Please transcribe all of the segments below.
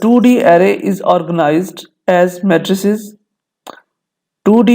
2D array is organized as matrices۔ 2D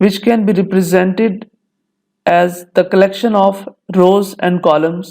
which can be represented as the collection of rows and columns،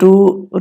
2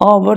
However،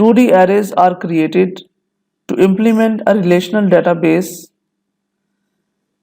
2D arrays are created to implement a relational database۔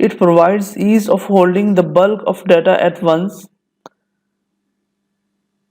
It provides ease of holding the bulk of data at once،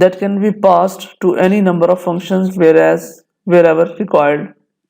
That can be passed to any number of functions wherever required،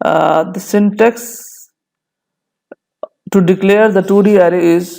the syntax to declare the 2D array is،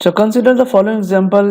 So consider the following example،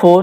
4،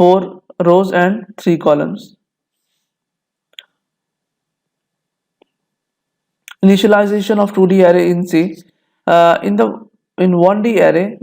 4 rows and 3 columns۔ Initialization of 2D array in C۔ in 1D array،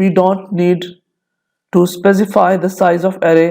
we don't need to specify the size of array،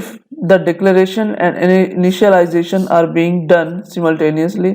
if the declaration and initialization are being done simultaneously،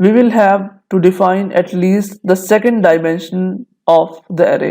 We will have to define at least the second dimension of the array.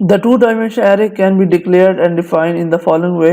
The 2-dimensional array can be declared and defined in the following way.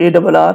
ARR،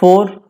4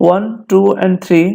1 2 and 3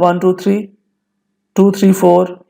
1 2 3 2 3 4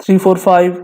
3 4 5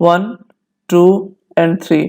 1 2 and 3،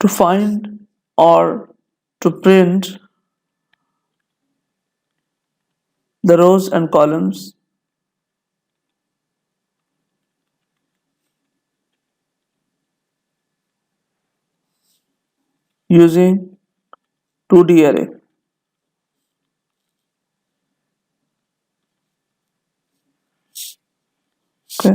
to find or to print the rows and columns using 2D array. Okay.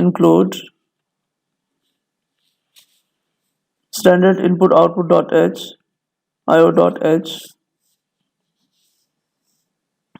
#include standard input output.h io.h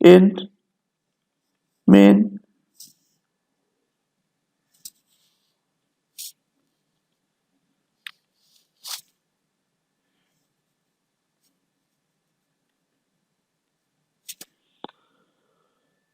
int main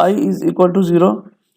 i is equal to 0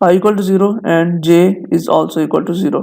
i equal to 0 and j is also equal to 0.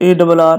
ARR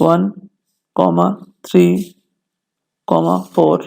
1, 3, 4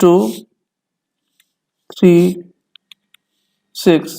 2, 3, 6.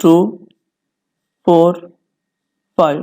2, 4, 5.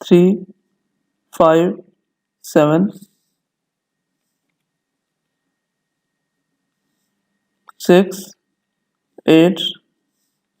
3, 5, 7, 6, 8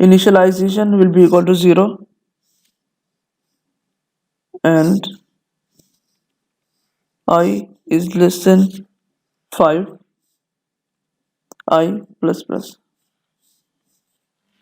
initialization will be equal to 0 and I is less than 5 I plus plus،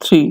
3،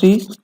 3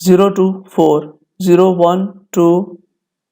0 to 4 0 1 2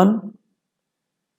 1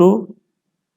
2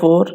4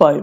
5.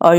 i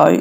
i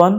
1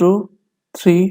2 3